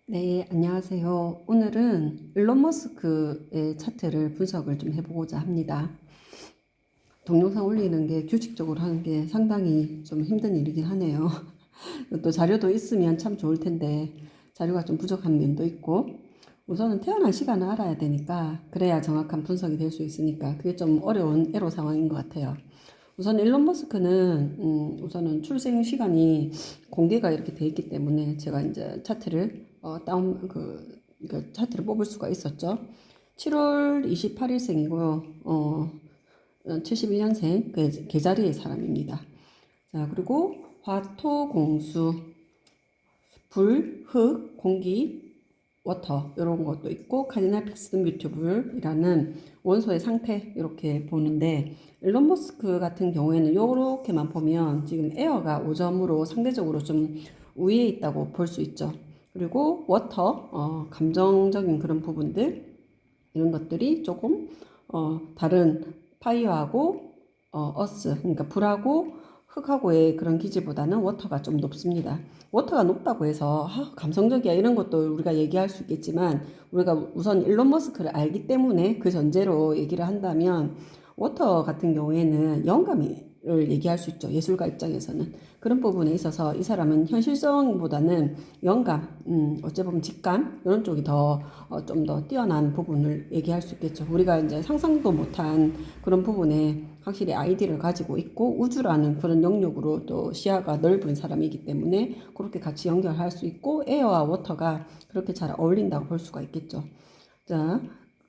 네, 안녕하세요. 오늘은 일론 머스크의 차트를 분석을 좀 해보고자 합니다. 동영상 올리는 게 규칙적으로 하는 게 상당히 좀 힘든 일이긴 하네요. 또 자료도 있으면 참 좋을 텐데 자료가 좀 부족한 면도 있고 우선은 태어난 시간을 알아야 되니까 그래야 정확한 분석이 될 수 있으니까 그게 좀 어려운 애로 상황인 것 같아요. 우선 일론 머스크는 우선은 출생 시간이 공개가 이렇게 돼 있기 때문에 제가 이제 차트를 차트를 뽑을 수가 있었죠. 7월 28일생이고요. 71년생 계자리의 사람입니다. 자, 그리고 화토 공수 불, 흙, 공기, 워터 이런 것도 있고 카디날 픽스드 뮤튜블이라는 원소의 상태 이렇게 보는데 일론 머스크 같은 경우에는 이렇게만 보면 지금 에어가 5점으로 상대적으로 좀 우위에 있다고 볼 수 있죠. 그리고 워터 감정적인 그런 부분들 이런 것들이 조금 다른 파이어하고 어스 그러니까 불하고 흙하고의 그런 기질보다는 워터가 좀 높습니다. 워터가 높다고 해서 감성적이야 이런 것도 우리가 얘기할 수 있겠지만 우리가 우선 일론 머스크를 알기 때문에 그 전제로 얘기를 한다면 워터 같은 경우에는 영감을 얘기할 수 있죠. 예술가 입장에서는 그런 부분에 있어서 이 사람은 현실성보다는 영감, 어찌 보면 직감 이런 쪽이 더 좀 더 뛰어난 부분을 얘기할 수 있겠죠. 우리가 이제 상상도 못한 그런 부분에 확실히 아이디를 가지고 있고 우주라는 그런 영역으로 또 시야가 넓은 사람이기 때문에 그렇게 같이 연결할 수 있고 에어와 워터가 그렇게 잘 어울린다고 볼 수가 있겠죠. 자,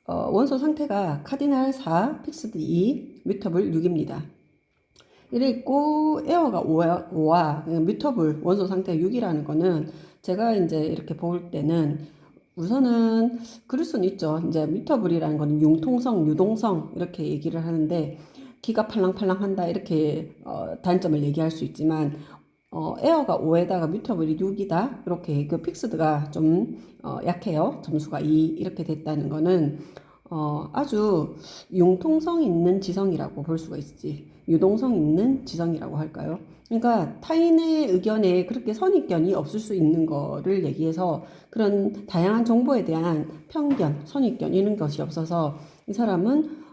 원소 상태가 카디날 4, 픽스드 2, 뮤터블 6입니다. 이래 있고 에어가 5와 뮤터블 원소 상태가 6이라는 거는 제가 이제 이렇게 볼 때는 우선은 그럴 수는 있죠. 이제 뮤터블이라는 거는 융통성, 유동성 이렇게 얘기를 하는데 기가 팔랑팔랑한다 이렇게 단점을 얘기할 수 있지만 에어가 5에다가 뮤터블이 6이다 이렇게 그 픽스드가 좀 약해요. 점수가 2 이렇게 됐다는 거는 아주 융통성 있는 지성이라고 볼 수가 있지. 유동성 있는 지성이라고 할까요? 그러니까 타인의 의견에 그렇게 선입견이 없을 수 있는 거를 얘기해서 그런 다양한 정보에 대한 편견, 선입견 이런 것이 없어서 이 사람은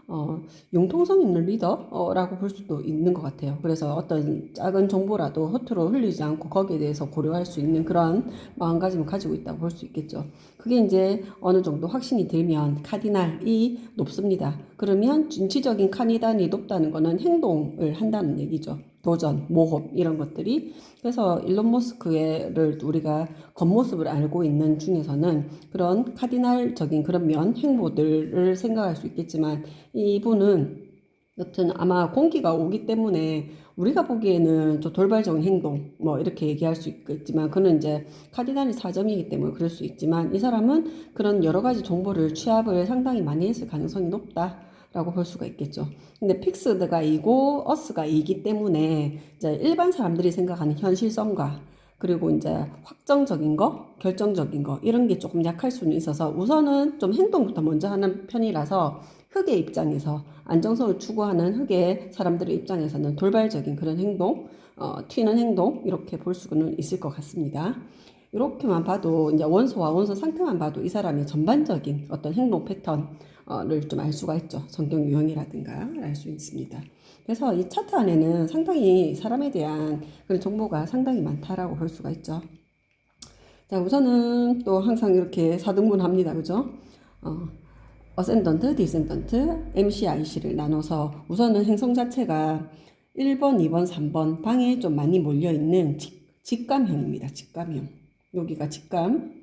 융통성 있는 리더라고 볼 수도 있는 것 같아요. 그래서 어떤 작은 정보라도 허투루 흘리지 않고 거기에 대해서 고려할 수 있는 그런 마음가짐을 가지고 있다고 볼 수 있겠죠. 그게 이제 어느 정도 확신이 들면 카디날이 높습니다. 그러면 진취적인 카디날이 높다는 거는 행동을 한다는 얘기죠. 도전, 모험 이런 것들이 그래서 일론 머스크를 우리가 겉모습을 알고 있는 중에서는 그런 카디날적인 그런 면 행보들을 생각할 수 있겠지만 이분은 여튼 아마 공기가 오기 때문에 우리가 보기에는 좀 돌발적인 행동 뭐 이렇게 얘기할 수 있겠지만 그는 이제 카디날이 4점이기 때문에 그럴 수 있지만 이 사람은 그런 여러 가지 정보를 취합을 상당히 많이 했을 가능성이 높다라고 볼 수가 있겠죠. 근데 픽스드가 이고 어스가 이기 때문에 이제 일반 사람들이 생각하는 현실성과 그리고 이제 확정적인 거, 결정적인 거 이런 게 조금 약할 수는 있어서 우선은 좀 행동부터 먼저 하는 편이라서 흑의 입장에서 안정성을 추구하는 흑의 사람들의 입장에서는 돌발적인 그런 행동, 튀는 행동 이렇게 볼 수는 있을 것 같습니다. 이렇게만 봐도 이제 원소와 원소 상태만 봐도 이 사람의 전반적인 어떤 행동 패턴을 좀 알 수가 있죠. 성격 유형이라든가 알 수 있습니다. 그래서 이 차트 안에는 상당히 사람에 대한 그런 정보가 상당히 많다라고 볼 수가 있죠. 자, 우선은 또 항상 이렇게 4등분 합니다. 그죠? 어센던트, 디센던트, MCIC를 나눠서 우선은 행성 자체가 1번, 2번, 3번 방에 좀 많이 몰려있는 직감형입니다. 직감형. 여기가 직감,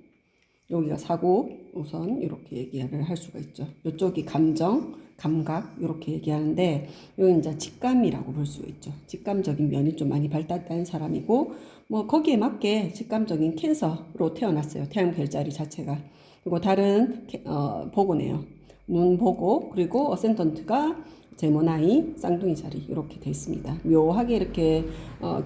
여기가 사고 우선 이렇게 얘기를 할 수가 있죠. 이쪽이 감정, 감각 이렇게 얘기하는데 여기 이제 직감이라고 볼 수 있죠. 직감적인 면이 좀 많이 발달된 사람이고 뭐 거기에 맞게 직감적인 캔서로 태어났어요. 태양 별자리 자체가. 그리고 다른 보고네요. 문 보고 그리고 어센턴트가 제모나이 쌍둥이 자리 이렇게 돼 있습니다. 묘하게 이렇게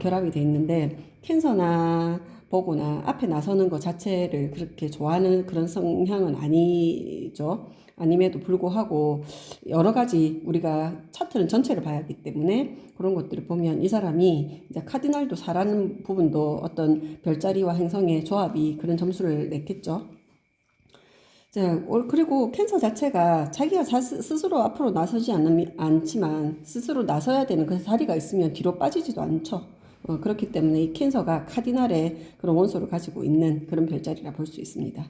결합이 돼 있는데 캔서나 보거나 앞에 나서는 것 자체를 그렇게 좋아하는 그런 성향은 아니죠. 아님에도 불구하고 여러 가지 우리가 차트는 전체를 봐야 하기 때문에 그런 것들을 보면 이 사람이 이제 카디날도 4라는 부분도 어떤 별자리와 행성의 조합이 그런 점수를 냈겠죠. 자, 그리고 캔서 자체가 자기가 스스로 앞으로 나서지 않지만 스스로 나서야 되는 그 자리가 있으면 뒤로 빠지지도 않죠. 그렇기 때문에 이 캔서가 카디날의 그런 원소를 가지고 있는 그런 별자리라 볼 수 있습니다.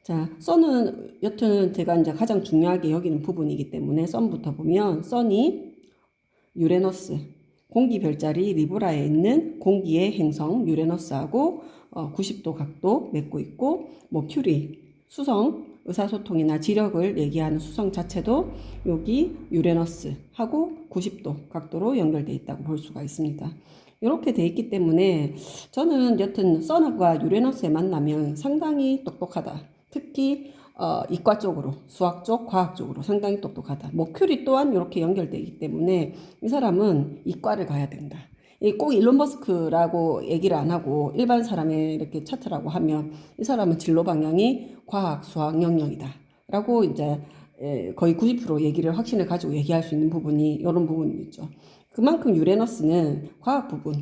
자, 선은 여튼 제가 이제 가장 중요하게 여기는 부분이기 때문에 선부터 보면 선이 유레너스, 공기 별자리 리브라에 있는 공기의 행성 유레너스하고 90도 각도 맺고 있고 큐리, 수성, 의사소통이나 지력을 얘기하는 수성 자체도 여기 유레너스하고 90도 각도로 연결되어 있다고 볼 수가 있습니다. 이렇게 돼 있기 때문에 저는 여튼 선과 유레너스에 만나면 상당히 똑똑하다. 특히 이과 쪽으로, 수학 쪽, 과학 쪽으로 상당히 똑똑하다. 큐리 또한 이렇게 연결되어 있기 때문에 이 사람은 이과를 가야 된다. 꼭 일론 머스크라고 얘기를 안 하고 일반 사람의 이렇게 차트라고 하면 이 사람은 진로 방향이 과학, 수학 영역이다. 라고 이제 거의 90% 얘기를 확신을 가지고 얘기할 수 있는 부분이 이런 부분이죠. 그만큼 유레너스는 과학 부분,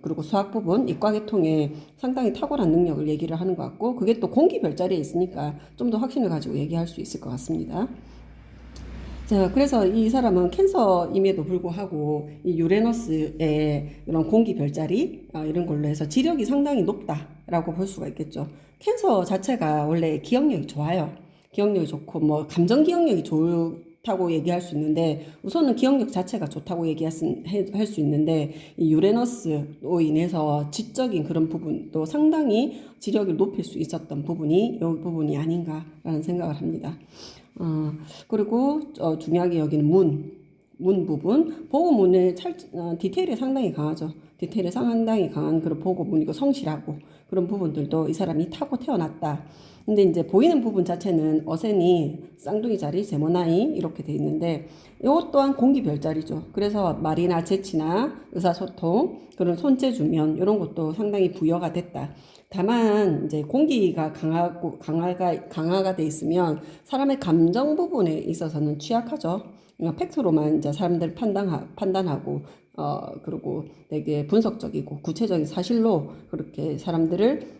그리고 수학 부분, 이과 계통에 상당히 탁월한 능력을 얘기를 하는 것 같고, 그게 또 공기 별자리에 있으니까 좀 더 확신을 가지고 얘기할 수 있을 것 같습니다. 자, 그래서 이 사람은 캔서임에도 불구하고 이 유레너스의 이런 공기 별자리 이런 걸로 해서 지력이 상당히 높다라고 볼 수가 있겠죠. 캔서 자체가 원래 기억력이 좋아요. 기억력이 좋고 감정 기억력이 좋다고 얘기할 수 있는데 우선은 기억력 자체가 좋다고 얘기할 수 있는데 이 유레너스로 인해서 지적인 그런 부분도 상당히 지력을 높일 수 있었던 부분이 이 부분이 아닌가라는 생각을 합니다. 그리고 중요하게 여기는 문 부분 보고문의 디테일이 상당히 강하죠. 디테일이 상당히 강한 그런 보고문이고 성실하고 그런 부분들도 이 사람이 타고 태어났다. 근데 이제 보이는 부분 자체는 어센이 쌍둥이 자리, 제모나이 이렇게 돼 있는데 이것 또한 공기 별자리죠. 그래서 말이나 재치나 의사소통 그런 손재주면 이런 것도 상당히 부여가 됐다. 다만 이제 공기가 강화가 돼 있으면 사람의 감정 부분에 있어서는 취약하죠. 팩트로만 이제 사람들 판단하고 그리고 되게 분석적이고 구체적인 사실로 그렇게 사람들을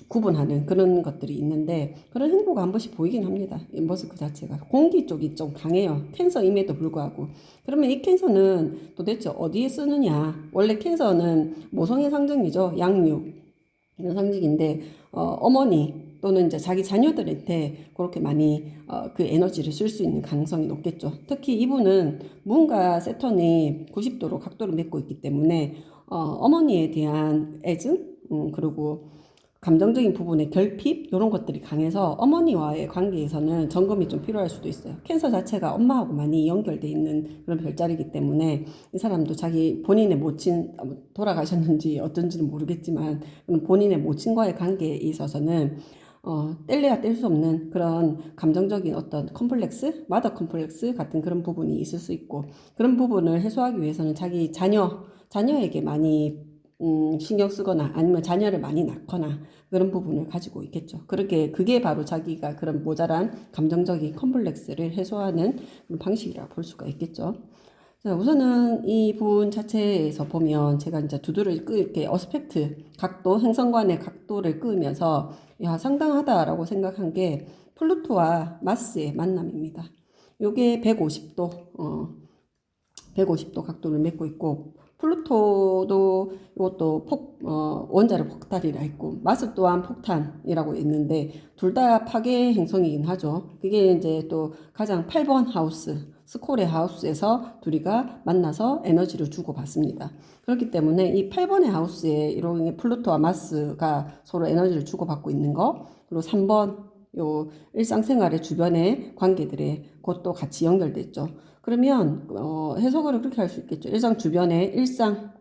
구분하는 그런 것들이 있는데 그런 행보가 한 번씩 보이긴 합니다. 이 머스크 자체가 공기 쪽이 좀 강해요. 캔서임에도 불구하고. 그러면 이 캔서는 도대체 어디에 쓰느냐? 원래 캔서는 모성의 상징이죠. 양육 이런 상징인데 어머니 또는 이제 자기 자녀들한테 그렇게 많이 그 에너지를 쓸 수 있는 가능성이 높겠죠. 특히 이분은 문과 세턴이 90도로 각도를 맺고 있기 때문에 어머니에 대한 애증 그리고 감정적인 부분의 결핍 이런 것들이 강해서 어머니와의 관계에서는 점검이 좀 필요할 수도 있어요. 캔서 자체가 엄마하고 많이 연결돼 있는 그런 별자리이기 때문에 이 사람도 자기 본인의 모친 돌아가셨는지 어쩐지는 모르겠지만 본인의 모친과의 관계에 있어서는 뗄래야 뗄 수 없는 그런 감정적인 어떤 컴플렉스, 마더 컴플렉스 같은 그런 부분이 있을 수 있고 그런 부분을 해소하기 위해서는 자기 자녀에게 많이 신경 쓰거나 아니면 자녀를 많이 낳거나 그런 부분을 가지고 있겠죠. 그게 바로 자기가 그런 모자란 감정적인 컴플렉스를 해소하는 그런 방식이라고 볼 수가 있겠죠. 자, 우선은 이 부분 자체에서 보면 제가 이제 두두를 이렇게 어스펙트 각도, 행성간의 각도를 끄면서 야, 상당하다라고 생각한 게 플루토와 마스의 만남입니다. 요게 150도, 150도 각도를 맺고 있고 플루토도 이것도 원자력 폭탄이라 했고 마스 또한 폭탄이라고 있는데 둘 다 파괴 행성이긴 하죠. 그게 이제 또 가장 8번 하우스 스콜의 하우스에서 둘이가 만나서 에너지를 주고받습니다. 그렇기 때문에 이 8번의 하우스에 이런 플루토와 마스가 서로 에너지를 주고받고 있는 거 그리고 3번 요 일상생활의 주변의 관계들에 그것도 같이 연결됐죠. 그러면 해석을 그렇게 할 수 있겠죠. 일상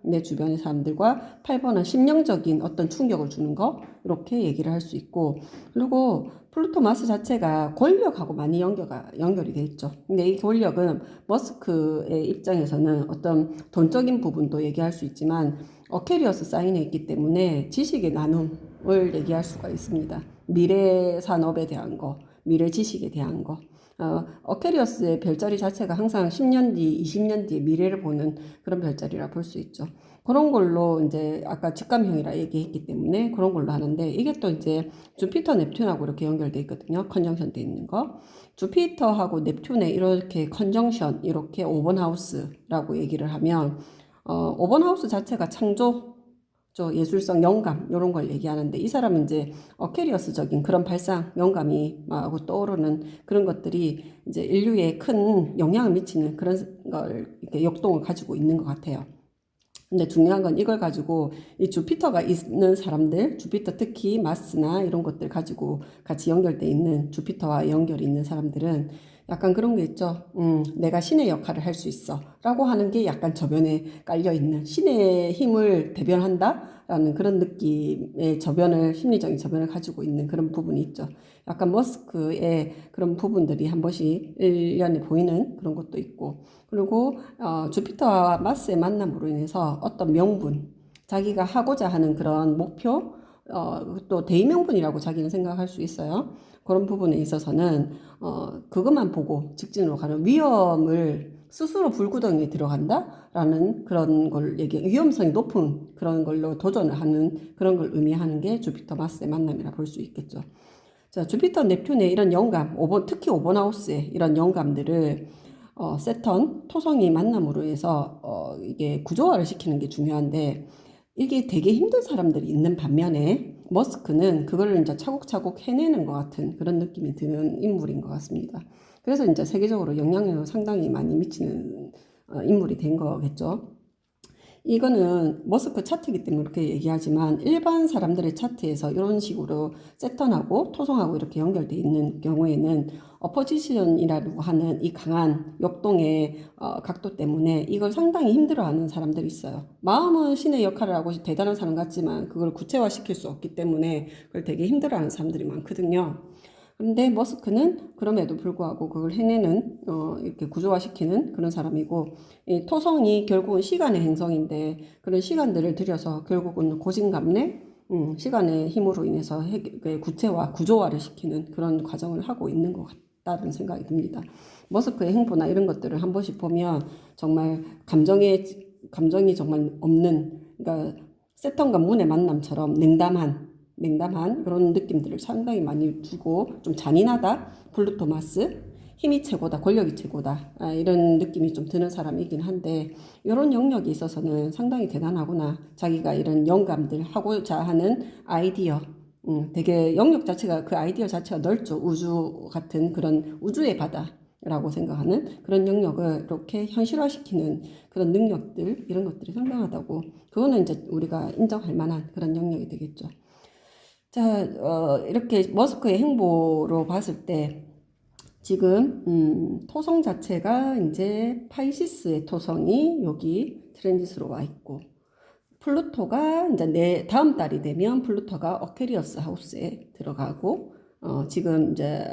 내 주변의 사람들과 8번은 심령적인 어떤 충격을 주는 거 이렇게 얘기를 할 수 있고 그리고 플루토 마스 자체가 권력하고 많이 연결이 돼 있죠. 근데 이 권력은 머스크의 입장에서는 어떤 돈적인 부분도 얘기할 수 있지만 어케리어스 사인에 있기 때문에 지식의 나눔을 얘기할 수가 있습니다. 미래 산업에 대한 거, 미래 지식에 대한 거. 어케리어스의 별자리 자체가 항상 10년 뒤, 20년 뒤에 미래를 보는 그런 별자리라 볼 수 있죠. 그런 걸로 이제 아까 직감형이라 얘기했기 때문에 그런 걸로 하는데, 이게 또 이제 주피터 넵튠하고 이렇게 연결돼 있거든요. 컨정션 돼 있는 거. 주피터하고 넵튠의 이렇게 컨정션, 이렇게 5번 하우스라고 얘기를 하면 5번 하우스 자체가 창조, 예술성, 영감 이런 걸 얘기하는데, 이 사람은 이제 어케리어스적인 그런 발상, 영감이 막 떠오르는 그런 것들이 이제 인류에 큰 영향을 미치는 그런 걸 이렇게 역동을 가지고 있는 것 같아요. 근데 중요한 건 이걸 가지고 이 주피터가 있는 사람들, 주피터 특히 마스나 이런 것들 가지고 같이 연결돼 있는, 주피터와 연결이 있는 사람들은 약간 그런 게 있죠. 내가 신의 역할을 할 수 있어 라고 하는 게 약간 저변에 깔려 있는, 신의 힘을 대변한다 라는 그런 느낌의 저변을, 심리적인 저변을 가지고 있는 그런 부분이 있죠. 약간 머스크의 그런 부분들이 한 번씩 일련에 보이는 그런 것도 있고, 그리고 주피터와 마스의 만남으로 인해서 어떤 명분, 자기가 하고자 하는 그런 목표, 또 대의명분이라고 자기는 생각할 수 있어요. 그런 부분에 있어서는 그것만 보고 직진으로 가는, 위험을 스스로 불구덩이에 들어간다라는 그런 걸 위험성이 높은 그런 걸로 도전을 하는 그런 걸 의미하는 게 주피터 마스의 만남이라 볼 수 있겠죠. 자, 주피터 넵튠의 이런 영감, 특히 5번 하우스의 이런 영감들을 세턴, 토성이 만남으로 해서 이게 구조화를 시키는 게 중요한데, 이게 되게 힘든 사람들이 있는 반면에 머스크는 그거를 이제 차곡차곡 해내는 것 같은 그런 느낌이 드는 인물인 것 같습니다. 그래서 이제 세계적으로 영향력을 상당히 많이 미치는 인물이 된 거겠죠. 이거는 머스크 차트이기 때문에 그렇게 얘기하지만, 일반 사람들의 차트에서 이런 식으로 세턴하고 토성하고 이렇게 연결되어 있는 경우에는 어포지션이라고 하는 이 강한 역동의 각도 때문에 이걸 상당히 힘들어하는 사람들이 있어요. 마음은 신의 역할을 하고 대단한 사람 같지만 그걸 구체화시킬 수 없기 때문에 그걸 되게 힘들어하는 사람들이 많거든요. 근데 머스크는 그럼에도 불구하고 그걸 해내는, 이렇게 구조화시키는 그런 사람이고, 이 토성이 결국은 시간의 행성인데, 그런 시간들을 들여서 결국은 고진감래, 시간의 힘으로 인해서 구체화, 구조화를 시키는 그런 과정을 하고 있는 것 같다는 생각이 듭니다. 머스크의 행보나 이런 것들을 한 번씩 보면 정말 감정이 정말 없는, 그러니까 세턴과 문의 만남처럼 냉담한 그런 느낌들을 상당히 많이 주고, 좀 잔인하다, 플루토 마스, 힘이 최고다, 권력이 최고다, 이런 느낌이 좀 드는 사람이긴 한데, 이런 영역이 있어서는 상당히 대단하구나. 자기가 이런 영감들, 하고자 하는 아이디어, 되게 영역 자체가, 그 아이디어 자체가 넓죠. 우주 같은 그런 우주의 바다라고 생각하는 그런 영역을 이렇게 현실화시키는 그런 능력들, 이런 것들이 상당하다고, 그거는 이제 우리가 인정할 만한 그런 영역이 되겠죠. 자, 이렇게 머스크의 행보로 봤을 때 지금 토성 자체가 이제 파이시스의 토성이 여기 트랜짓으로 와 있고, 플루토가 이제 다음 달이 되면 플루토가 어케리어스 하우스에 들어가고, 지금 이제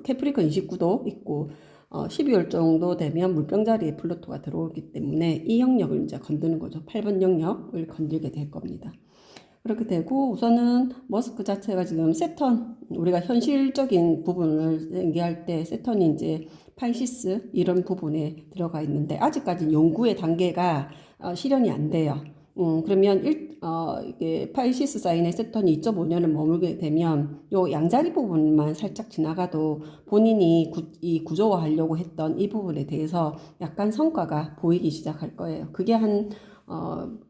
캐프리콘 29도 있고, 12월 정도 되면 물병자리에 플루토가 들어오기 때문에 이 영역을 이제 건드는 거죠. 8번 영역을 건들게 될 겁니다. 그렇게 되고, 우선은 머스크 자체가 지금 세턴, 우리가 현실적인 부분을 얘기할 때 세턴이 이제 파이시스 이런 부분에 들어가 있는데, 아직까지 연구의 단계가 실현이 안 돼요. 그러면 이게 파이시스 사인의 세턴이 2.5년을 머물게 되면 요 양자리 부분만 살짝 지나가도 본인이 이 구조화하려고 했던 이 부분에 대해서 약간 성과가 보이기 시작할 거예요. 그게 한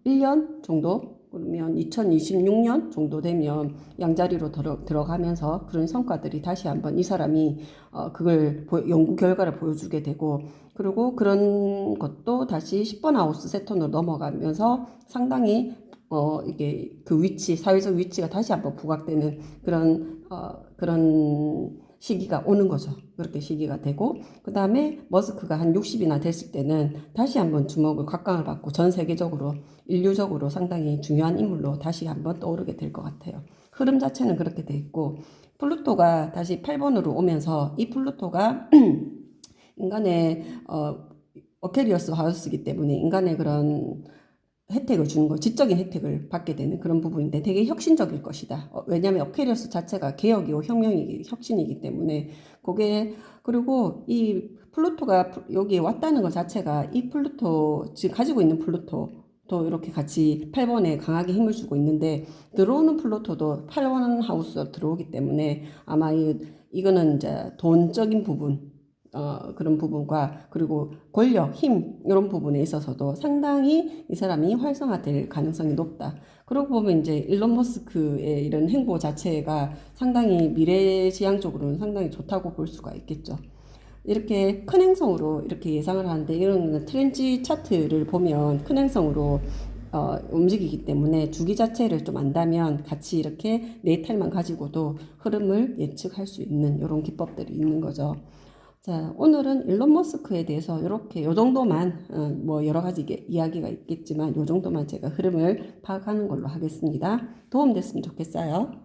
1년 정도, 그러면 2026년 정도 되면 양자리로 들어가면서 그런 성과들이 다시 한번 이 사람이 그걸 연구 결과를 보여주게 되고, 그리고 그런 것도 다시 10번 하우스 세턴으로 넘어가면서 상당히 이게 그 위치, 사회적 위치가 다시 한번 부각되는 그런 시기가 오는 거죠. 그렇게 시기가 되고, 그 다음에 머스크가 한 60이나 됐을 때는 다시 한번 주목을, 각광을 받고 전 세계적으로, 인류적으로 상당히 중요한 인물로 다시 한번 떠오르게 될 것 같아요. 흐름 자체는 그렇게 돼 있고, 플루토가 다시 8번으로 오면서, 이 플루토가 인간의 어케리어스 하우스이기 때문에 인간의 그런 혜택을 주는 거, 지적인 혜택을 받게 되는 그런 부분인데 되게 혁신적일 것이다. 왜냐하면 어퀴리어스 자체가 개혁이고 혁신이기 때문에 그게 그리고 이 플루토가 여기에 왔다는 것 자체가 이 플루토 지금 가지고 있는 플루토도 이렇게 같이 8번에 강하게 힘을 주고 있는데 들어오는 플루토도 8번 하우스로 들어오기 때문에 아마 이거는 이제 돈적인 부분 그런 부분과 그리고 권력, 힘 이런 부분에 있어서도 상당히 이 사람이 활성화될 가능성이 높다. 그러고 보면 이제 일론 머스크의 이런 행보 자체가 상당히 미래지향적으로는 상당히 좋다고 볼 수가 있겠죠. 이렇게 큰 행성으로 이렇게 예상을 하는데 이런 트렌지 차트를 보면 큰 행성으로 움직이기 때문에 주기 자체를 좀 안다면 같이 이렇게 네이탈만 가지고도 흐름을 예측할 수 있는 이런 기법들이 있는 거죠. 자, 오늘은 일론 머스크에 대해서 이렇게 요 정도만 뭐 여러 가지 이야기가 있겠지만 요 정도만 제가 흐름을 파악하는 걸로 하겠습니다. 도움 됐으면 좋겠어요.